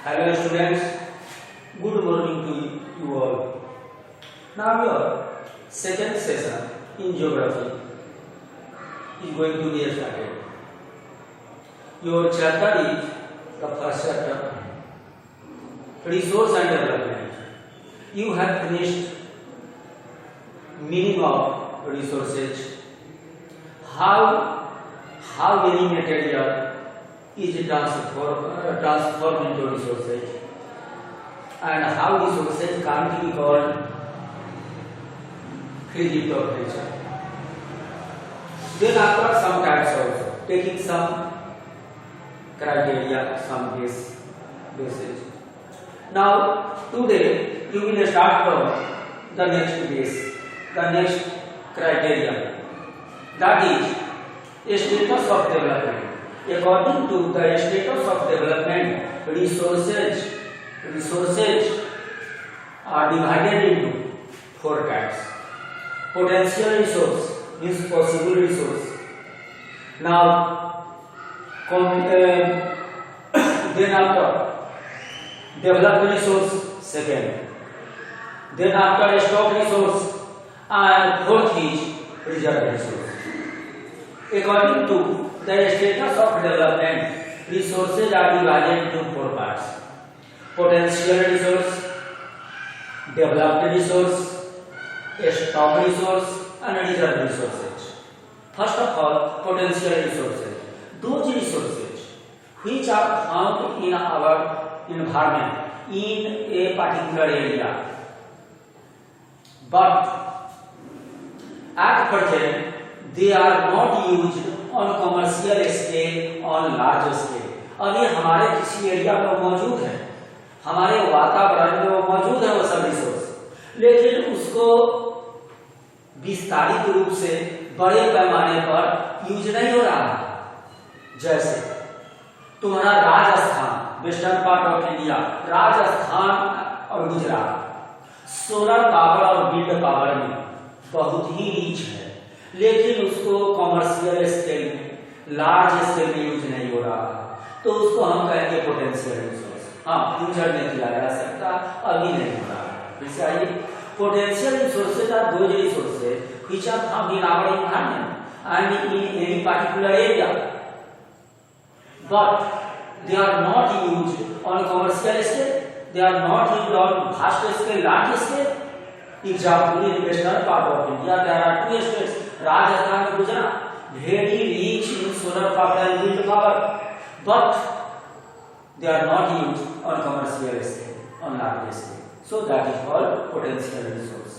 Hello students, good morning to you all. Now your second session in geography is going to be started. Your chapter is the first chapter, resource and development. You have finished meaning of resources, how many material is transformed into resources, and how resources can be called free gift of nature. Then after some types also, taking some criteria, some basis. Now today you will start from the next base, the next criteria, that is status of development. According to the status of development, resources are divided into four types. Potential resource means possible resource. Now, then after developed resource, second. Then after stock resource, and fourth is reserve resource. According to the status of development, resources are divided into four parts: potential resource, developed resource, stock resource, and reserve resources. First of all, potential resources. Those resources which are found in our environment in a particular area, but at present they are not used on commercial scale, on large scale. अभी हमारे किसी area में मौजूद है, हमारे वातावरण में वो मौजूद है वो सब रिसोर्स, लेकिन उसको विस्तारित रूप से बड़े पैमाने पर यूज नहीं हो रहा है। जैसे तुम्हारा Rajasthan, western part of India, Rajasthan और गुजरात सोलर पावर और विंड पावर में बहुत ही रीच है, लेकिन उसको कॉमर्शियल स्केल में, लार्ज स्केल में यूज नहीं हो रहा है, तो उसको हम कहेंगे पोटेंशियल रिसोर्स। हाँ, फ्यूचर में किया जा सकता, अभी नहीं हो रहा है। जैसे आइए, potential resources are those resources which are found in our environment and in any particular area, but they are not used on commercial scale, they are not used on vast scale, large scale. Example, in western part of India there are two states, Rajasthan and Gujarat, very rich in solar power and wind power, but they are not used on commercial scale, on large scale. So that is called potential resource.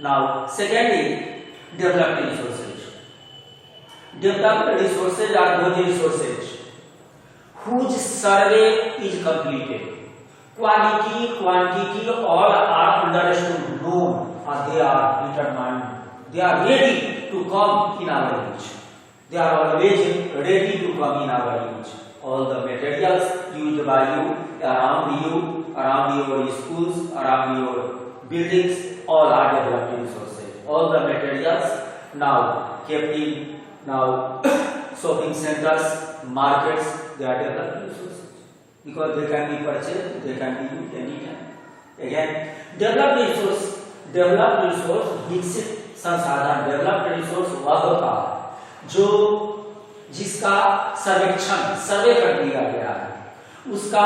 Now, secondly, developed resources. Developed resources are those resources whose survey is completed. Quality, quantity, all are understood, known, and they are determined. They are ready to come in our use. They are always ready to come in our use. All the materials used by you, around your schools, around your buildings, all are developed resources. All the materials now kept in shopping centers, markets, they are developed resources. Because they can be purchased, they can be used anytime. Again, developed resource विकसित संसाधन, developed resource वह होता है जो जिसका सर्वेक्षण, सर्वे कर दिया गया है, उसका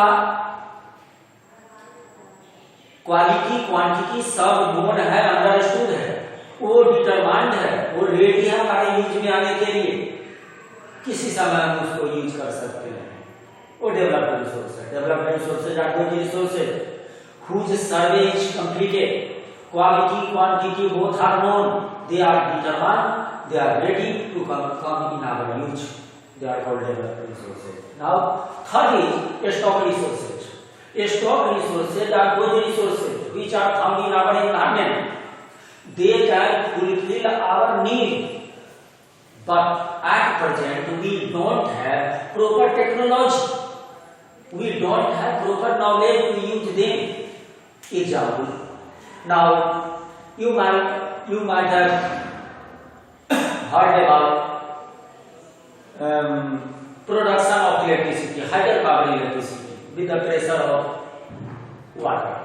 क्वालिटी, क्वांटिटी सब नोन है, अंडरस्टूड है, वो डिटरमाइंड है, वो रेडी है हमारे यूज में आने के लिए, किसी समय हम उसको यूज कर सकते हैं, वो डेवलप्ड रिसोर्स है। Developed resources are those resources whose survey is completed, quality, quantity both are known, they are determined, they are ready to come in our use. They are called developed resources. Now, third is stock resources. Stock resources are those resources which are found in our environment. They can fulfill our need, but at present we don't have proper technology. We don't have proper knowledge to use them. Example. Now, you might have heard about production of electricity, hydropower electricity. with the pressure of water.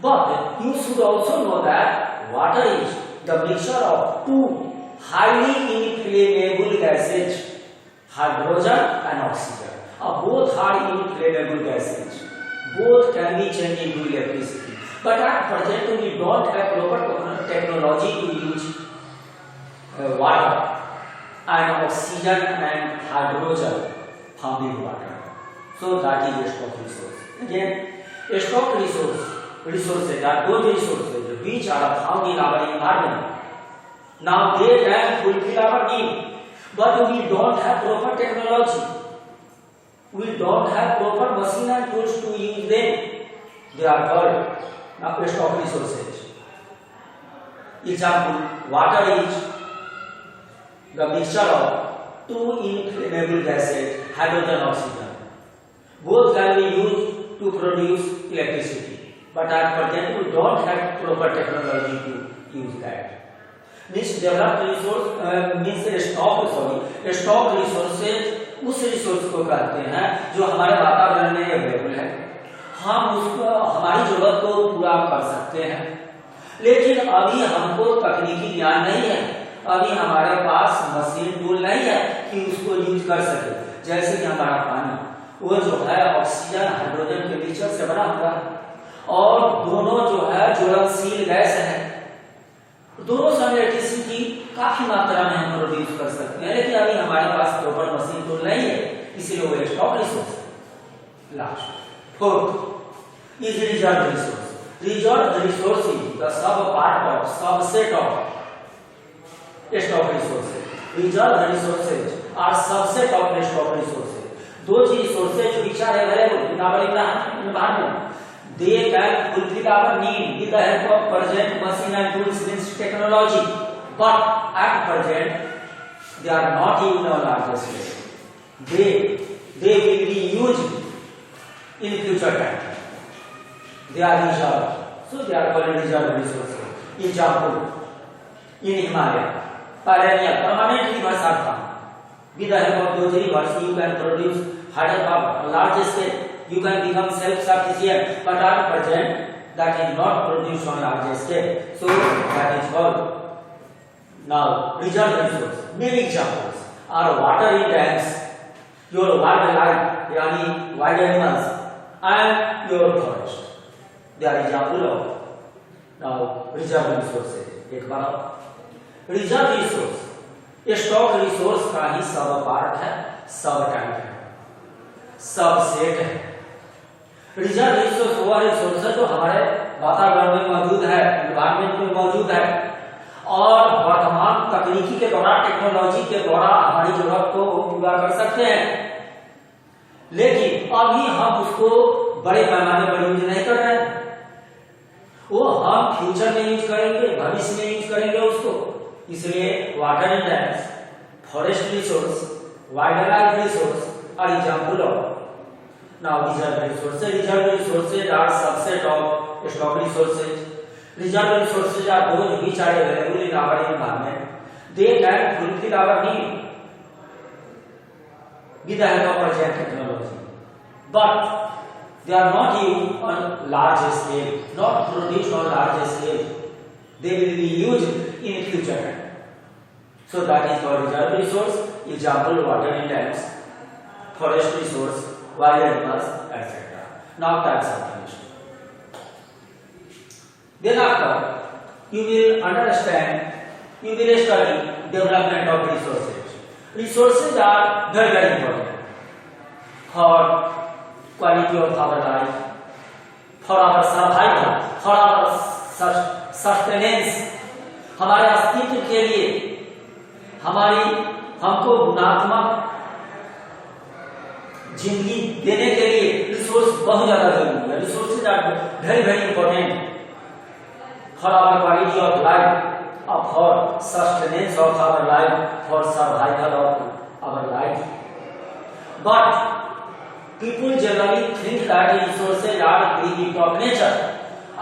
But you should also know that water is the mixture of two highly inflammable gases, hydrogen and oxygen. Both are inflammable gases. Both can be changed into electricity. But at present we don't have proper technology to use water and oxygen and hydrogen found in water. So that is a stock resource. Again, a stock resources are those resources which are found in our environment. Now they can fulfill our need, but we don't have proper technology. We don't have proper machine and tools to use them. They are called stock resources. Example, water is the mixture of two inflammable gases, hydrogen and oxygen. Both can be used to produce electricity, but at present we don't have proper technology to use that. Means developed resource means stock resources उस resource को कहते हैं जो हमारे वातावरण में available है, हम उसको हमारी जरूरत को पूरा कर सकते हैं, लेकिन अभी हमको तकनीकी ज्ञान नहीं है, अभी हमारे पास मशीन टूल नहीं है कि उसको यूज कर सके। जैसे कि हमारा पानी वो जो है ऑक्सीजन हाइड्रोजन के मिक्सचर से बना हुआ है और दोनों जो है ज्वलनशील गैस है, दोनों से इलेक्ट्रिसिटी काफी मात्रा में हम प्रोड्यूस कर सकते हैं, लेकिन अभी हमारे पास प्रॉपर मशीन टूल नहीं है, इसलिए वो stock resource. Last fourth is reserve resource. Reserve resource is the sub part of subset of stock resources. Reserve resources are subset of stock resources. Those resources which are available in our environment, they can fulfill our need with the help of present machine and tools means technology, but at present they are not used on larger scale. They will be used in future time. They are reserved, so they are called reserve resources. Example, in Himalaya, perennial permanent rivers are found. With the help of those rivers, you can produce hydropower on large scale. You can become self-sufficient, but at present that is not produced on large scale. So that is called now reserve resource. Many examples are water in dams, your wildlife, yani wild animals, and your forest. They are example of now reserve resources. एक बार reserve resource ये stock resource का ही सब part है, सब type है, सब set है। Reserve resource वो रिसोर्स है जो हमारे वातावरण में मौजूद है, एनवायरमेंट में मौजूद है और वर्तमान तकनीकी के द्वारा, टेक्नोलॉजी के द्वारा हमारी जरूरत को पूरा कर सकते हैं, लेकिन अभी हम उसको बड़े पैमाने पर यूज नहीं कर रहे हैं। वो हम फ्यूचर में यूज करेंगे, भविष्य में यूज करेंगे उसको। इसलिए water in dams, forest resource, wild life resource are example of now reserve resources. Reserve resources are subset of stock resources. Reserve resources are those which are available in our environment. They can fulfill our need with the help of present technology, but they are not used on large scale, not produced on large scale. They will be used in future time. So that is called reserve resource. Example, water in dams, forest resource, wild animals, etc. Now types of chemistry. Then after you will understand, you will study development of resources. Resources are very very important for quality of our life, for our survival, for our sustenance, हमारे अस्तित्व के लिए, हमको गुणात्मक जिंदगी देने के लिए रिसोर्स बहुत ज्यादा जरूरी है. Resources are very very important for our quality of life, for sustenance of our life, for survival of our life. But people generally think that resources are finite of nature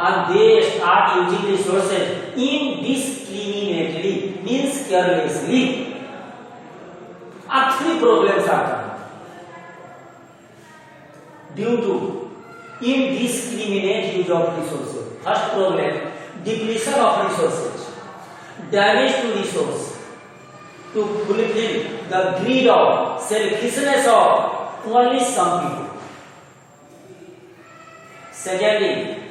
and they start using resources indiscriminately, means carelessly. And three problems are coming due to indiscriminate use of resources. First problem, depletion of resources, damage to resource, to fulfill the greed of selfishness of only some people. Secondly,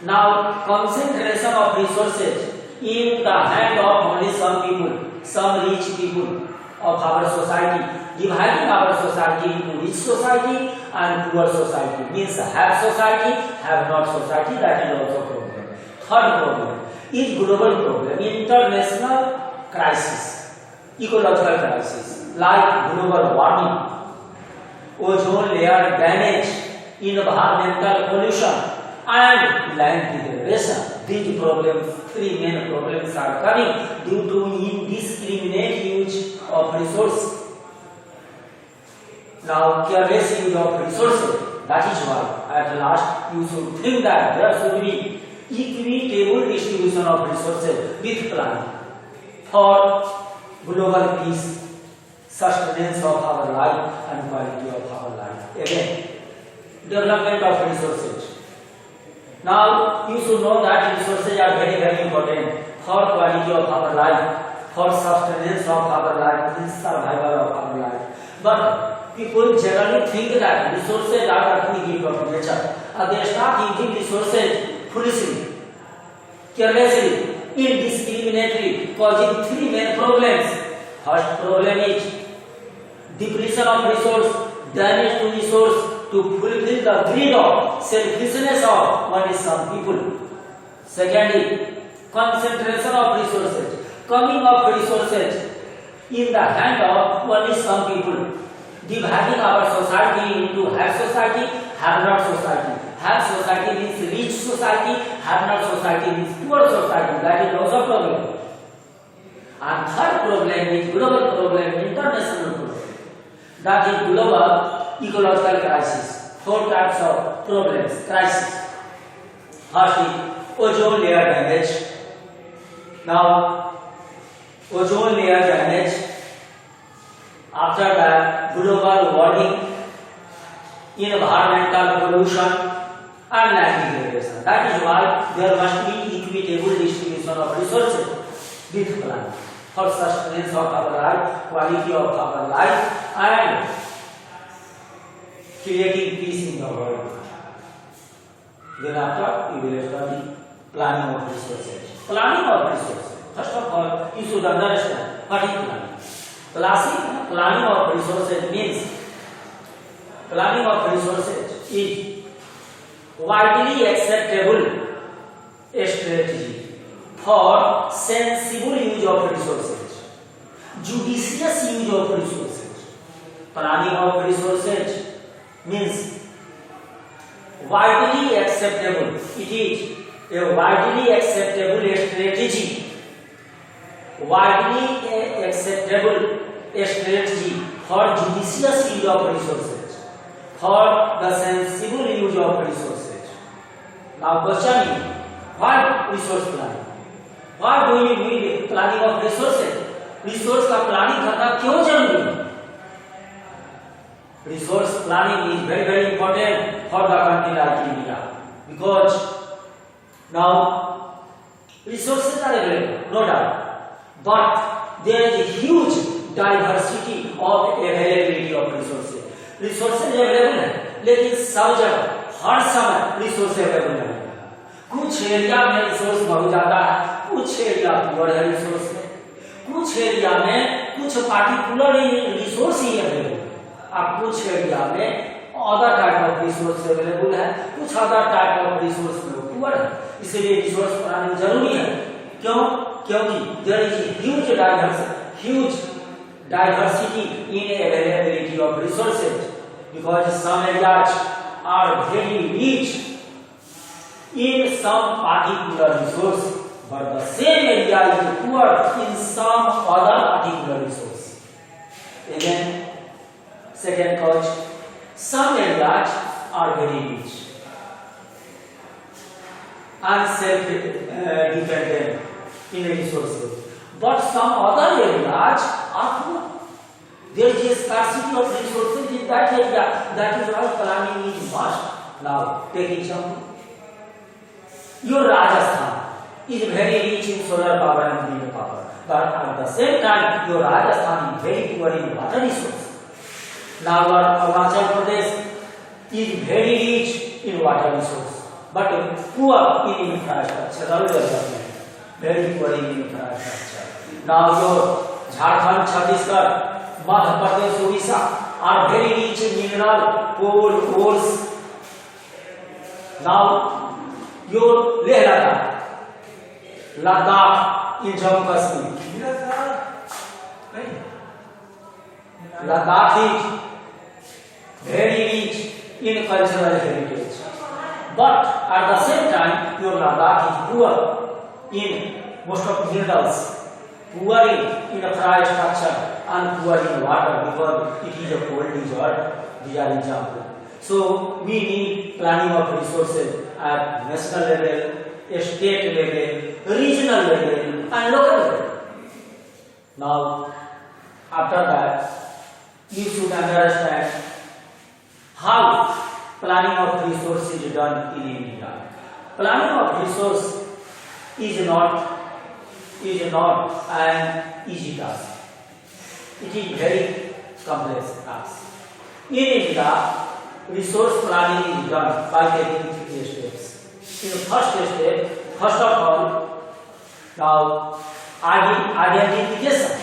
now concentration of resources in the hand of only some people, some rich people of our society, dividing our society into rich society and poor society, means have society, have not society. That is also problem. Third problem is global problem, international crisis, ecological crisis like global warming, ozone layer damage, environmental pollution and land degradation. These problems, three main problems are coming due to indiscriminate use of resources. Now, careless use of resources. That is why at last you should think that there should be equitable distribution of resources with planning for global peace, sustenance of our life and quality of our life. Again, development of resources. Now, you should know that resources are very, very important for quality of our life, for sustenance of our life, and survival of our life. But people generally think that resources are a free gift of nature, and they start using resources foolishly, carelessly, indiscriminately, causing three main problems. First problem is depletion of resource, damage to resource, to fulfill the greed of selfishness of only some people. Secondly, concentration of resources, coming of resources in the hand of only some people, dividing our society into have society, have not society. Have society means rich society, have not society means poor society. That is also a problem. And third problem is global problem, international problem. That is global ecological crisis. Four types of problems, crisis. First is ozone layer damage. Now, ozone layer damage. After that, global warming, environmental pollution, and land degradation. That is why there must be equitable distribution of resources with plan for sustenance of our life, quality of our life, and creating peace in the world. Then after, we will study planning of resources. Planning of resources. First of all, you should understand what is planning. Classic planning of resources means planning of resources is widely acceptable strategy for sensible use of resources, judicious use of resources. Planning of resources means widely acceptable. It is a widely acceptable strategy. Widely acceptable strategy for judicious use of resources, for the sensible use of resources. Now question is, what resource planning? What do you need planning of resources? Resource का planning करना क्यों जरूरी है? Resource planning is very, very important for the country like India, because now resources are available, no doubt, but there is a huge diversity of availability of resources. Resources available है, लेकिन सब जगह हर समय resource available नहीं है. कुछ area में resource बहुत ज्यादा है, कुछ एरिया पुअर है रिसोर्स में, कुछ एरिया में कुछ पार्टिकुलर रिसोर्स ही अवेलेबल है. अब कुछ एरिया में other type of resource available है, कुछ अदर टाइप ऑफ रिसोर्स में पुअर है. इसलिए रिसोर्स प्लानिंग जरूरी है. क्यों? क्योंकि there is huge diversity in availability of resources, because some areas are very rich in some particular resource, but the same area is poor in some other particular resource. Again, second cause, some areas are very rich and self-dependent in resources, but some other areas are poor. There is a scarcity of resources in that area. That is why planning is must Now, take example. Your Rajasthan is very rich in solar power and wind power, but at the same time, your Rajasthan is very poor in water resources. Now, your Arunachal Pradesh is very rich in water resources, but poor in infrastructural development. Very poor in infrastructure. Now, your Jharkhand, Chhattisgarh, Madhya Pradesh, Odisha are very rich in mineral, coal, ores. Now, your Leh Ladakh in Jammu Kashmir. Ladakh is very rich in cultural heritage, but at the same time, your Ladakh is poor in most of minerals, poor in infrastructure, and poor in water because it is a cold desert. These are examples. So we need planning of resources at national level, state level, regional level, and local level. Now, after that, you should understand how planning of resources is done in India. Planning of resource is not an easy task. It is very complex task. In India, resource planning is done by taking 3 steps. In the first step, first of all, now identification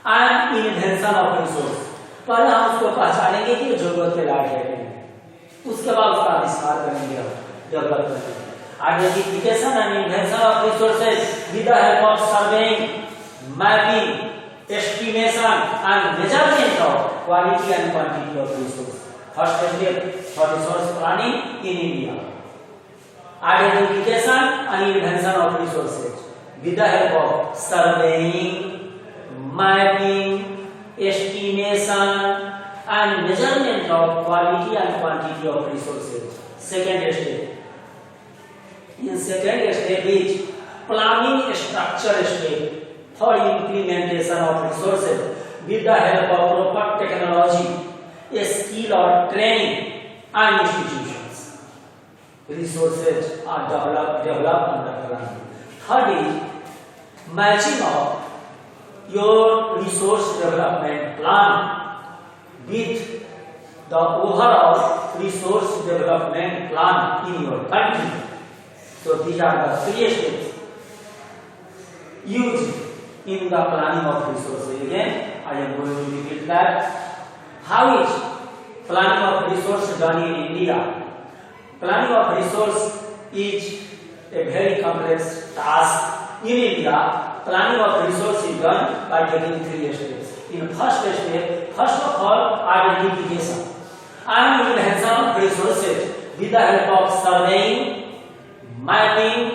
and invention of resource. पहले हम उसको पहचानेंगे कि जरूरत के लायक है कि नहीं, उसके बाद उसका आविष्कार करेंगे, डेवलप करेंगे. Identification and invention of resources with the help of surveying, mapping, estimation and measurement of quality and quantity of resources. First step for resource planning in India. Identification and invention of resources with the help of surveying, mapping, estimation and measurement of quality and quantity of resources. Second step. In second step is planning structure step for implementation of resources with the help of proper technology, a skill or training and institutions. Resources are developed under planning. Third is matching of your resource development plan with the overall resource development plan in your country. So these are the 3 steps used in the planning of resources. Again, I am going to repeat that. How is planning of resource done in India? Planning of resource is a very complex task. In India, planning of resource is done by taking 3 steps. In first step, first of all, identification and invention of resources with the help of surveying, mapping,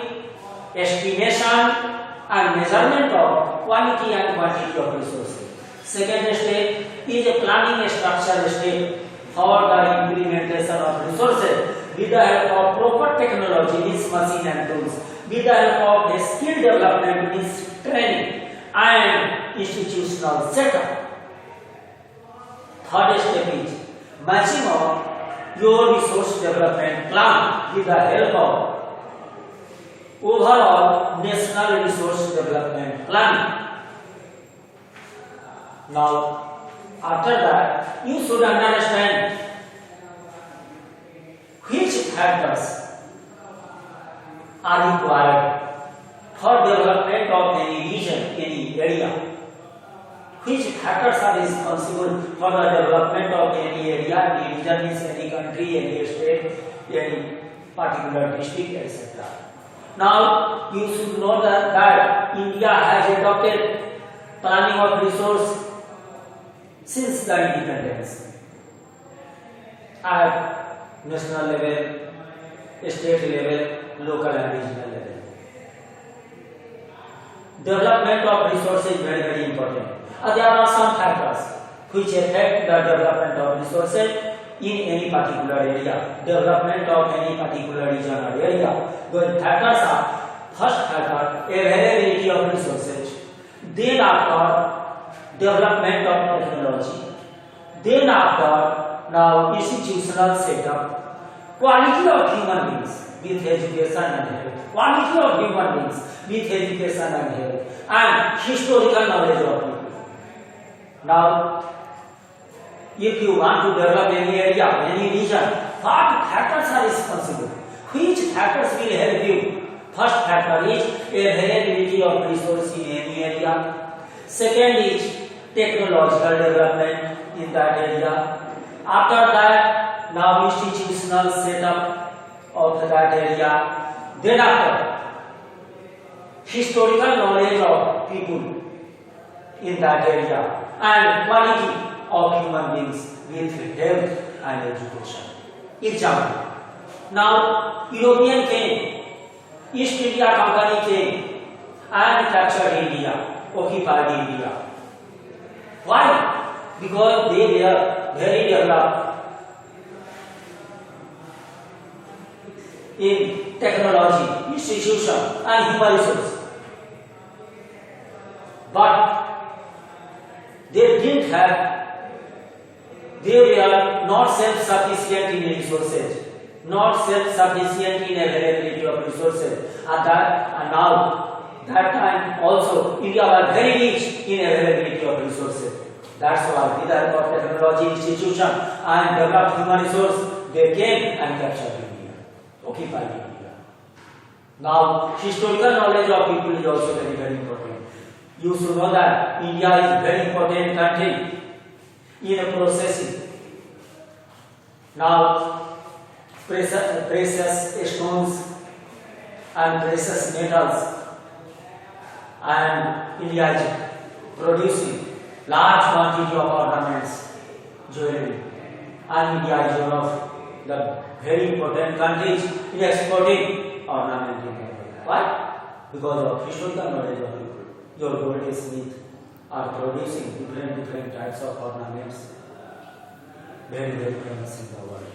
estimation and measurement of quality and quantity of resources. Second step is a planning structure step for the implementation of resources with the help of proper technology, means machine and tools, with the help of a skill development, means training and institutional setup. Third step is matching of your resource development plan with the help of overall national resource development plan. Now, after that, you should understand which factors are required for development of any region, any area. Which factors are responsible for the development of any area, any region, any country, any state, any particular district, etc. Now, you should know that India has adopted planning of resource since the independence at national level, state level, local and regional level. Development of resources is very, very important. There are some factors which affect the development of resources in any particular area, development of any particular region or area. Those factors are: first factor, availability of resources; then after, development of technology; then after, now institutional setup; quality of human beings with education and health, quality of human beings with education and health, and historical knowledge of people. Now, if you want to develop any area, any region, what factors are responsible? Which factors will help you? First factor is availability of resource in any area. Second is technological development in that area. After that, now institutional setup of that area. Then after, historical knowledge of people in that area and quality of human beings with health and education. Example. Now, European came, East India Company came and captured India, occupied India. Why? Because they were very developed in technology, institution and human resources. But they were not self-sufficient in resources, not self-sufficient in availability of resources. And now, that time also, India was very rich in availability of resources. That's why, with the help of technology, institution and developed human resource, they came and captured India, occupied India. Now, historical knowledge of people is also very, very important. You should know that India is a very important country in processing. Now, precious stones and precious metals, and India is producing large quantity of ornaments, jewelry, and India is one of the very important countries in exporting ornament in the world. Why? Because of historical knowledge of people. Your goldsmith are producing different types of ornaments, very famous in the world.